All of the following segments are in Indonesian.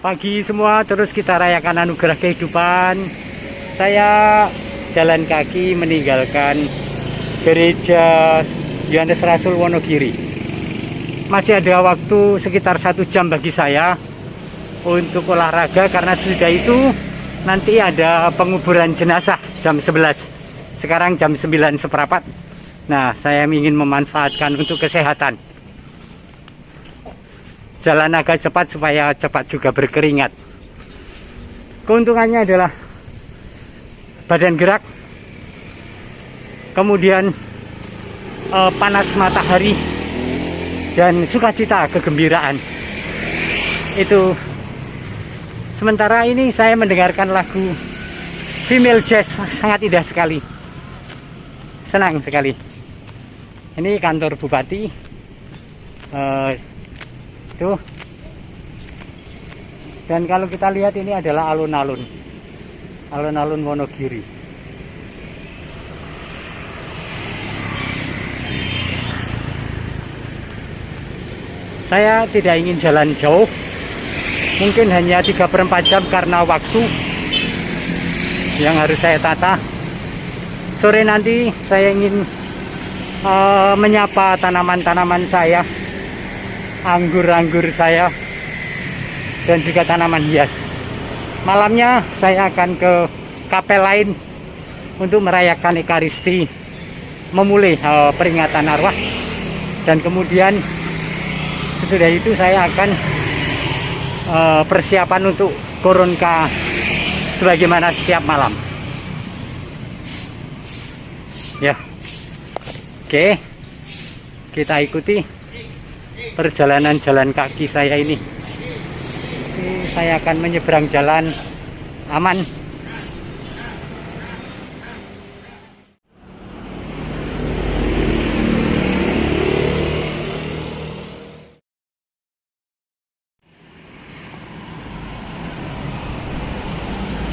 Pagi semua, terus kita rayakan anugerah kehidupan. Saya jalan kaki meninggalkan gereja Yohanes Rasul Wonogiri. Masih ada waktu sekitar 1 jam bagi saya untuk olahraga, karena sudah itu nanti ada penguburan jenazah jam 11. Sekarang jam 9:15. Nah, saya ingin memanfaatkan untuk kesehatan. Jalan agak cepat supaya cepat juga berkeringat. Keuntungannya adalah badan gerak, kemudian panas matahari, dan sukacita, kegembiraan. Itu. Sementara ini saya mendengarkan lagu female jazz, sangat indah sekali. Senang sekali. Ini kantor bupati. Tuh. Dan kalau kita lihat, ini adalah alun-alun Wonogiri. Saya tidak ingin jalan jauh, mungkin hanya 3/4 jam karena waktu yang harus saya tata. Sore nanti saya ingin menyapa tanaman-tanaman saya, anggur-anggur saya, dan juga tanaman hias. Malamnya saya akan ke kapel lain untuk merayakan Ekaristi, memulai peringatan arwah, dan kemudian sesudah itu saya akan persiapan untuk koronka sebagaimana setiap malam. Ya, oke, kita ikuti perjalanan jalan kaki saya ini. Saya akan menyeberang jalan aman.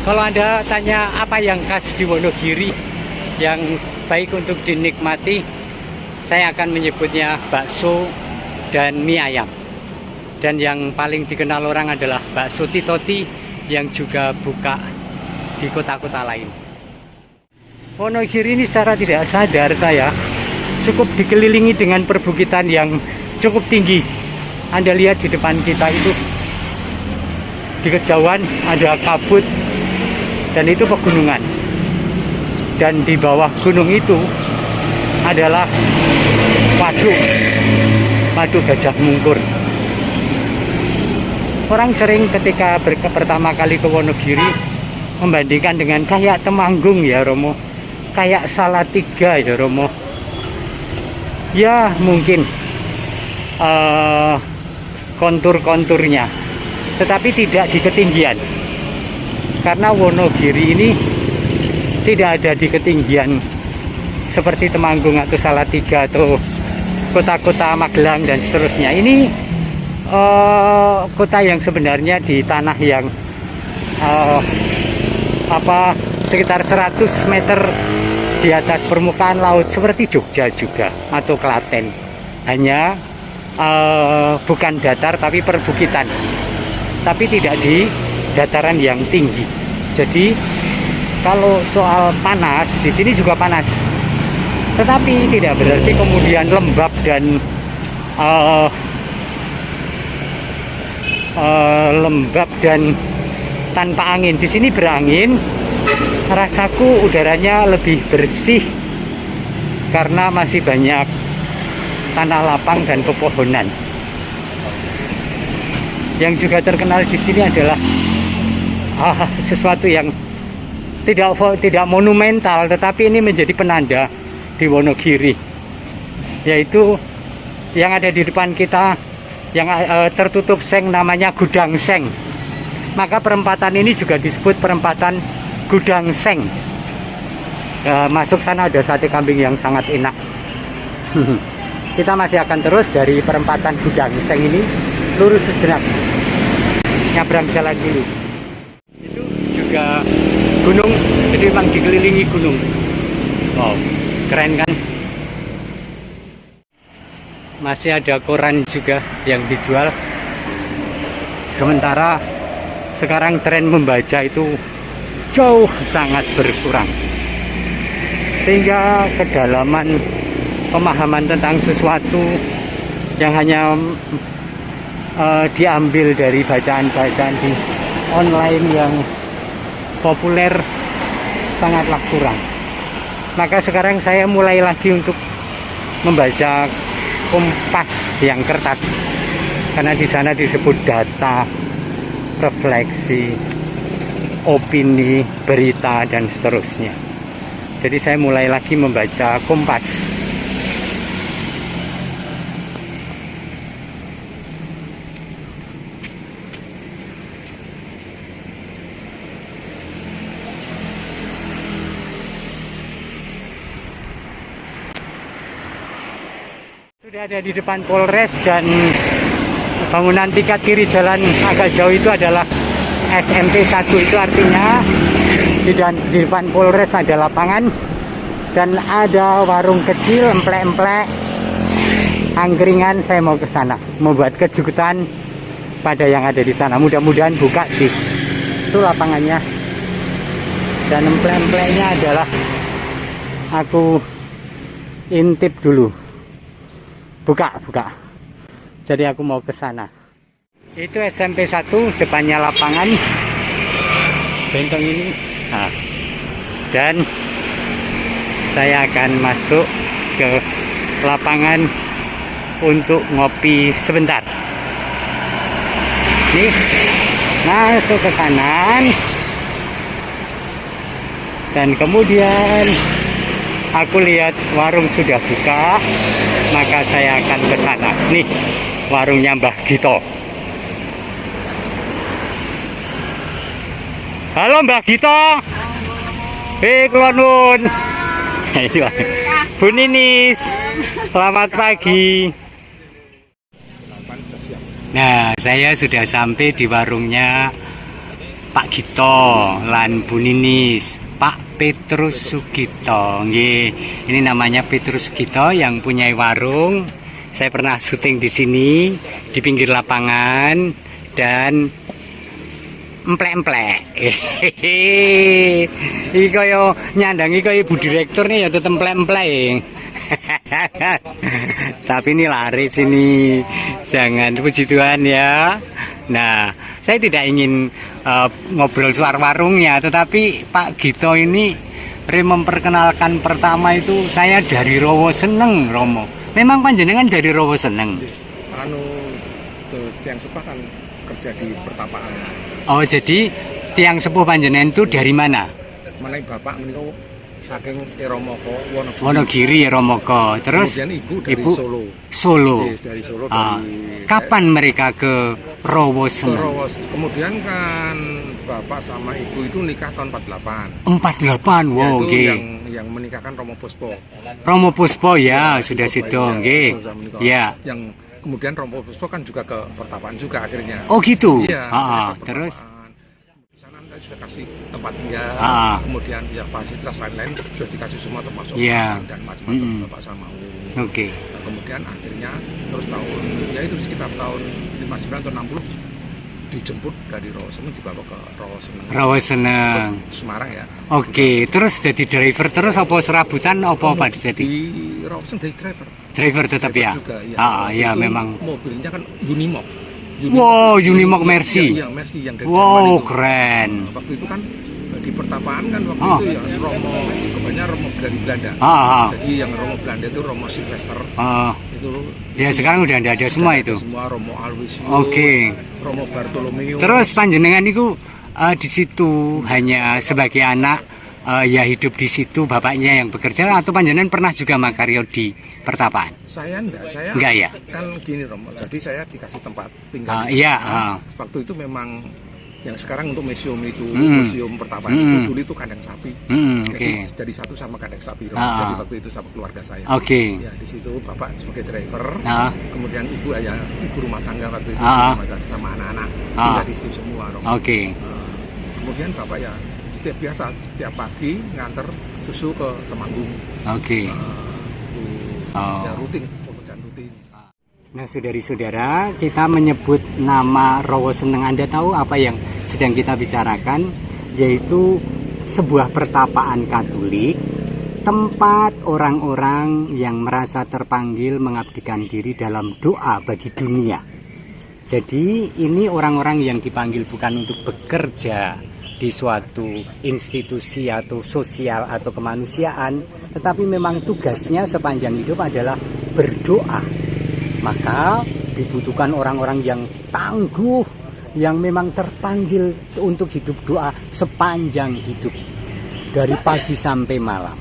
Kalau Anda tanya apa yang khas di Wonogiri yang baik untuk dinikmati, saya akan menyebutnya bakso dan mie ayam. Dan yang paling dikenal orang adalah bakso Titoti yang juga buka di kota-kota lain. Wonogiri ini secara tidak sadar saya cukup dikelilingi dengan perbukitan yang cukup tinggi. Anda lihat di depan kita itu, di kejauhan ada kabut, dan itu pegunungan. Dan di bawah gunung itu adalah waduk Gajah Mungkur. Orang sering ketika pertama kali ke Wonogiri membandingkan dengan kayak Temanggung ya Romo, kayak Salatiga ya Romo. Ya mungkin kontur-konturnya, tetapi tidak di ketinggian. Karena Wonogiri ini tidak ada di ketinggian seperti Temanggung atau Salatiga atau kota-kota Magelang dan seterusnya. Ini kota yang sebenarnya di tanah yang sekitar 100 meter di atas permukaan laut, seperti Jogja juga atau Klaten. Hanya bukan datar tapi perbukitan, tapi tidak di dataran yang tinggi. Jadi kalau soal panas, di sini juga panas, tetapi tidak berarti kemudian lembab dan tanpa angin. Di sini berangin. Rasaku udaranya lebih bersih karena masih banyak tanah lapang dan pepohonan. Yang juga terkenal di sini adalah sesuatu yang tidak monumental, tetapi ini menjadi penanda di Wonogiri, yaitu yang ada di depan kita yang tertutup seng, namanya Gudang Seng. Maka perempatan ini juga disebut perempatan Gudang Seng. Masuk sana ada sate kambing yang sangat enak. Kita masih akan terus dari perempatan Gudang Seng ini, lurus sejenak, nyabrang jalan dulu. Itu juga gunung, jadi memang dikelilingi gunung. Wow, keren kan? Masih ada koran juga yang dijual. Sementara sekarang tren membaca itu jauh sangat berkurang, sehingga kedalaman pemahaman tentang sesuatu yang hanya diambil dari bacaan-bacaan di online yang populer sangatlah kurang. Maka sekarang saya mulai lagi untuk membaca Kompas yang kertas, karena di sana disebut data, refleksi, opini, berita, dan seterusnya. Jadi saya mulai lagi membaca Kompas. Sudah ada di depan Polres, dan bangunan tingkat kiri jalan agak jauh itu adalah SMP 1. Itu artinya di depan Polres ada lapangan dan ada warung kecil, emplek-emplek, angkringan. Saya mau ke sana membuat kejutan pada yang ada di sana. Mudah-mudahan buka sih. Itu lapangannya. Dan emplek-empleknya adalah aku intip dulu. Buka. Jadi aku mau ke sana. Itu SMP 1, depannya lapangan. Bentong ini. Nah, dan saya akan masuk ke lapangan untuk ngopi sebentar. Nih, masuk ke kanan. Dan kemudian aku lihat warung sudah buka, maka saya akan ke sana. Nih, warungnya Mbah Gito. Halo Mbah Gito. Kula nun. Bu Ninis. Selamat pagi. Nah, saya sudah sampai di warungnya Pak Gito lan Bu Ninis. Pak Petrus Sugito, ini namanya Petrus Sugito yang punya warung. Saya pernah syuting di sini di pinggir lapangan dan emplek-emplek. Iki kaya nyandangi kaya ibu direktur nih ya tetep emplek-emplek. Tapi ini laris ini, jangan, puji Tuhan ya. Nah, saya tidak ingin ngobrol soal warungnya, tetapi Pak Gito ini memperkenalkan pertama itu saya dari Rowo Seneng, Romo. Memang panjenengan dari Rowo Seneng? Terus tiang sepuh kan kerja di pertapaan. Oh, jadi tiang sepuh panjenengan itu dari mana? Mana bapak menika saking Romoko, Wonogiri, Romoko. Terus kemudian ibu dari Solo. Solo. Dari Solo. Kapan mereka ke Rowo Seneng? Kemudian kan bapak sama ibu itu nikah tahun 48. 48, wow, oke. Yang menikahkan Romo Puspo. Romo Puspo ya, sudah situ, oke. Ya. Yang kemudian Romo Puspo kan juga ke pertapaan juga akhirnya. Oh gitu. Iya. Terus di sana sudah kasih tempat tinggal, kemudian ya fasilitas lain-lain sudah dikasih semua termasuk dan macam-macam bapak sama. Oke. Nah, kemudian akhirnya terus tahun ya itu sekitar tahun 59 atau 60 dijemput dari Rowo Seneng dibawa ke Rowo Seneng. Rowo Seneng. Semarang ya. Oke, terus jadi driver terus apa serabutan apa jadi? Di Rowo Seneng jadi driver. Driver tetap ya. Juga, ya. Ya memang. Mobilnya kan Unimog. Wow, Unimog Mercy. Iya, Mercy yang dari wow, itu. keren. Waktu itu kan di pertapaan kan waktu itu ya Romo kebanyakan Romo dari Belanda. Jadi yang Romo Belanda itu Romo Sylvester. Itu ya sekarang udah ada semua itu. Semua Romo Aloysius. Oke. Romo Bartolomeo. Terus panjenengan itu di situ hanya sebagai anak ya hidup di situ, bapaknya yang bekerja, atau panjenengan pernah juga makaryo di pertapaan? Saya enggak ya. Kan gini Romo. Jadi saya dikasih tempat tinggal. Waktu itu memang yang sekarang untuk museum itu, museum pertapaan itu dulu itu kandang sapi. Jadi satu sama kandang sapi. Jadi waktu itu sama keluarga saya. Ya di situ bapak sebagai driver, kemudian ibu ayah ibu rumah tangga waktu itu rumah tangga sama anak-anak tinggal di situ semua. Kemudian bapak ya setiap biasa tiap pagi nganter susu ke Temanggung. Ya rutin, pekerjaan rutin. Nah, saudari-saudara, kita menyebut nama Rowo Seneng. Anda tahu apa yang sedang kita bicarakan? Yaitu sebuah pertapaan Katolik, tempat orang-orang yang merasa terpanggil mengabdikan diri dalam doa bagi dunia. Jadi ini orang-orang yang dipanggil bukan untuk bekerja di suatu institusi atau sosial atau kemanusiaan, tetapi memang tugasnya sepanjang hidup adalah berdoa. Maka dibutuhkan orang-orang yang tangguh, yang memang terpanggil untuk hidup doa sepanjang hidup, dari pagi sampai malam.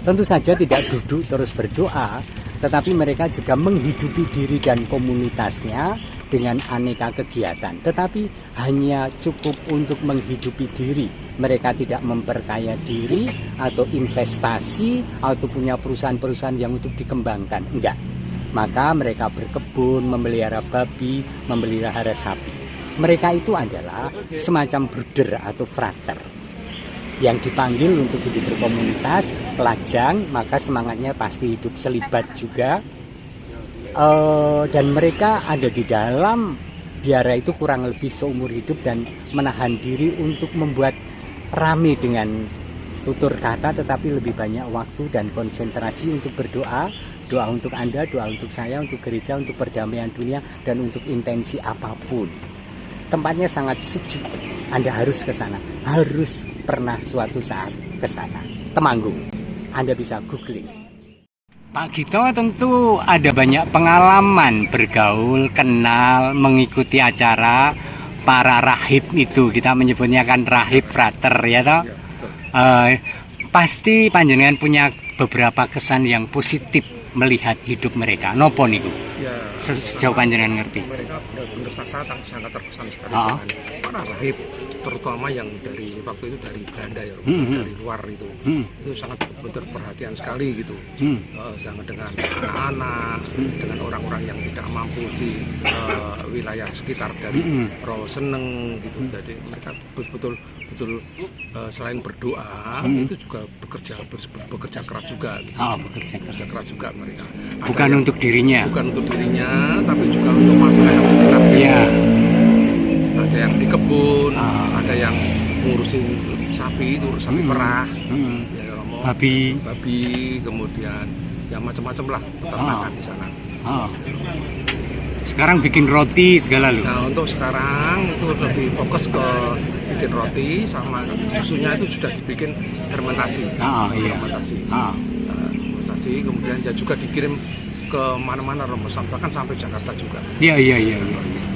Tentu saja tidak duduk terus berdoa, tetapi mereka juga menghidupi diri dan komunitasnya dengan aneka kegiatan. Tetapi hanya cukup untuk menghidupi diri. Mereka tidak memperkaya diri atau investasi atau punya perusahaan-perusahaan yang untuk dikembangkan. Enggak. Maka mereka berkebun, memelihara babi, memelihara sapi. Mereka itu adalah semacam bruder atau frater yang dipanggil untuk hidup berkomunitas, lajang, maka semangatnya pasti hidup selibat juga. Dan mereka ada di dalam biara itu kurang lebih seumur hidup dan menahan diri untuk membuat rame dengan tutur kata, tetapi lebih banyak waktu dan konsentrasi untuk berdoa. Doa untuk Anda, doa untuk saya, untuk gereja, untuk perdamaian dunia, dan untuk intensi apapun. Tempatnya sangat sejuk. Anda harus ke sana, harus pernah suatu saat ke sana. Temanggung. Anda bisa googling. Pak Gito tentu ada banyak pengalaman bergaul, kenal, mengikuti acara para rahib itu. Kita menyebutnya kan rahib frater, ya toh? Pasti panjenengan punya beberapa kesan yang positif melihat hidup mereka. Nopo niku? Ya, sejauh panjenengan ngerti. Mereka benar-benar sangat terkesan sekali dengan para rahib, terutama yang dari waktu itu dari Belanda ya, dari luar itu. Itu sangat benar perhatian sekali gitu. Sangat dengan anak-anak, dengan orang-orang yang tidak mampu di wilayah sekitar dari Rowo Seneng gitu. Jadi mereka betul-betul selain berdoa itu juga bekerja keras juga gitu. Bekerja keras juga mereka. Bukan untuk dirinya, tapi juga untuk masyarakat sekitar. Iya. Ada yang di kebun, ada yang ngurusin sapi, sapi perah, ya, babi, kemudian yang macam-macam lah peternakan di sana. Sekarang bikin roti segala loh. Nah, untuk sekarang itu lebih fokus ke bikin roti, sama susunya itu sudah dibikin fermentasi. Fermentasi, kemudian ya juga dikirim ke mana-mana, bahkan sampai Jakarta juga. Iya.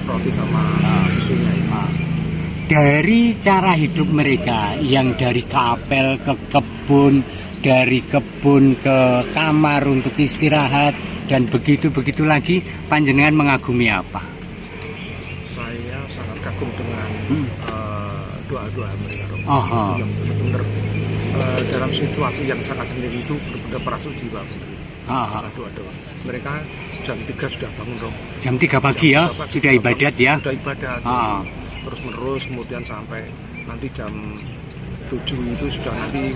Roti sama susunya. Dari cara hidup mereka yang dari kapel ke kebun, dari kebun ke kamar untuk istirahat, dan begitu lagi, panjenengan mengagumi apa? Saya sangat kagum dengan doa-doa mereka. Yang benar-benar dalam situasi yang sangat genting itu benar-benar perasaan jiwa. Doa-doa. Mereka jam 3 sudah bangun, Rob. Jam 3 pagi ya? Sudah ibadat ya? Sudah ibadat. Terus menerus, kemudian sampai nanti jam 7 itu sudah nanti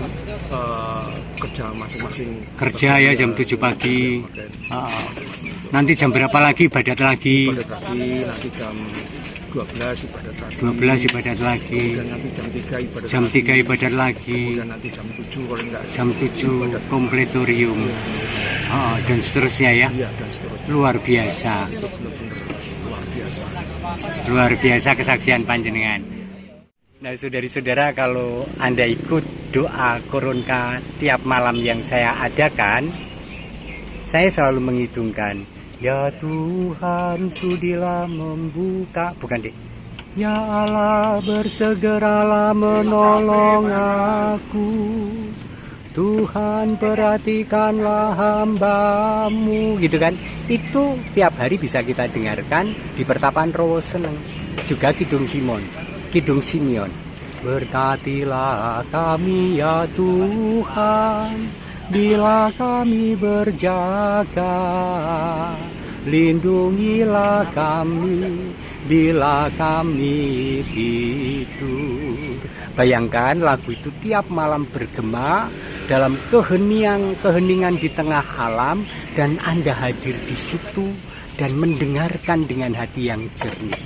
kerja masing-masing. Kerja ya jam 7 pagi. Nanti jam berapa lagi ibadat lagi? Nanti jam 12 ibadat lagi. 12 ibadat lagi. Kemudian nanti jam 3 ibadat lagi. Kemudian nanti jam 7 kalau enggak. Jam 7 kompletorium. Dan seterusnya ya. Iya, dan seterusnya. Luar biasa. Luar biasa kesaksian panjenengan. Nah, saudari-saudara, kalau Anda ikut doa Koronka tiap malam yang saya adakan, saya selalu menghitungkan, ya Tuhan sudilah membuka, bukan deh, ya Allah bersegeralah menolong aku, Tuhan perhatikanlah hamba-Mu, gitu kan. Itu tiap hari bisa kita dengarkan di pertapaan Rowo Seneng. Juga Kidung Simeon. Berkatilah kami ya Tuhan, bila kami berjaga, lindungilah kami bila kami tidur. Bayangkan lagu itu tiap malam bergema dalam keheningan di tengah alam, dan Anda hadir di situ dan mendengarkan dengan hati yang jernih,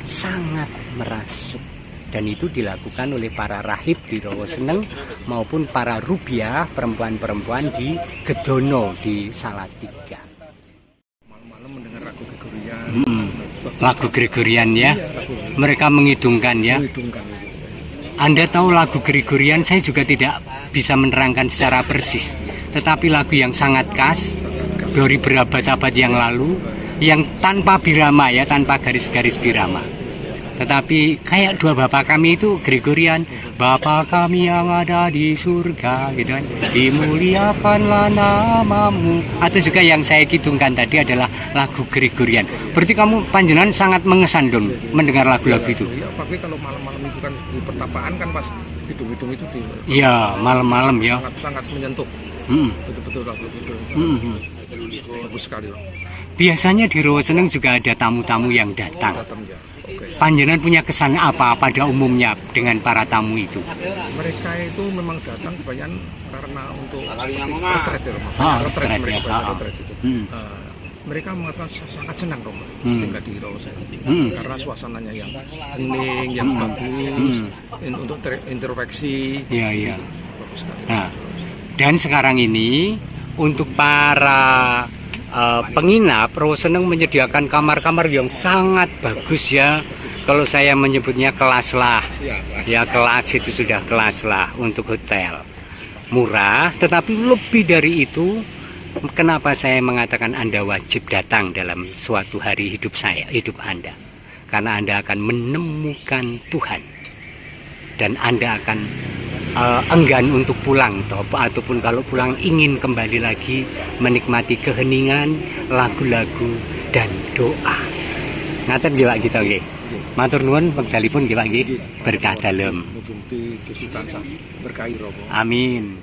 sangat merasuk. Dan itu dilakukan oleh para rahib di Rawaseneng maupun para rubiah perempuan-perempuan di Gedono di Salatiga. Malam-malam mendengar lagu Gregorian. Lagu Gregorian ya, mereka mengidungkan ya. Anda tahu lagu Gregorian, saya juga tidak bisa menerangkan secara persis, tetapi lagu yang sangat khas dari berabad-abad yang lalu, yang tanpa birama ya, tanpa garis-garis birama. Tetapi kayak dua bapak kami itu Gregorian, Bapa kami yang ada di surga, gitu kan, dimuliakanlah namamu. Atau juga yang saya kidungkan tadi adalah lagu Gregorian. Berarti kamu panjenengan sangat mengesan dong mendengar lagu-lagu itu. Iya, apalagi kalau malam-malam itu kan di pertapaan kan pas hidung-hidung itu di. Iya, malam-malam ya. Sangat menyentuh. Betul-betul lagu itu. Bagus sekali. Biasanya di Rawaseneng juga ada tamu-tamu yang datang. Ya. Panjenengan punya kesan apa pada umumnya dengan para tamu itu? Mereka itu memang datang kebanyakan karena untuk retret ya, retret mereka itu. Mereka mengatakan sangat senang dong tinggal di Rawaseneng karena suasananya yang hening, yang bagus, untuk introspeksi. Iya. Bagus sekali. Nah, dan sekarang ini untuk para penginap, Rawaseneng menyediakan kamar-kamar yang sangat bagus ya. Kalau saya menyebutnya kelas lah, ya kelas itu sudah kelas lah untuk hotel. Murah, tetapi lebih dari itu, kenapa saya mengatakan Anda wajib datang dalam suatu hari hidup Anda? Karena Anda akan menemukan Tuhan. Dan Anda akan enggan untuk pulang, ataupun kalau pulang ingin kembali lagi menikmati keheningan, lagu-lagu, dan doa. Ngaten nggih Pak kita nggih. Matur nuwun wekdalipun nggih Pak nggih. Berkah dalem. Mugi-mugi Gusti tansah berkahi romo. Amin.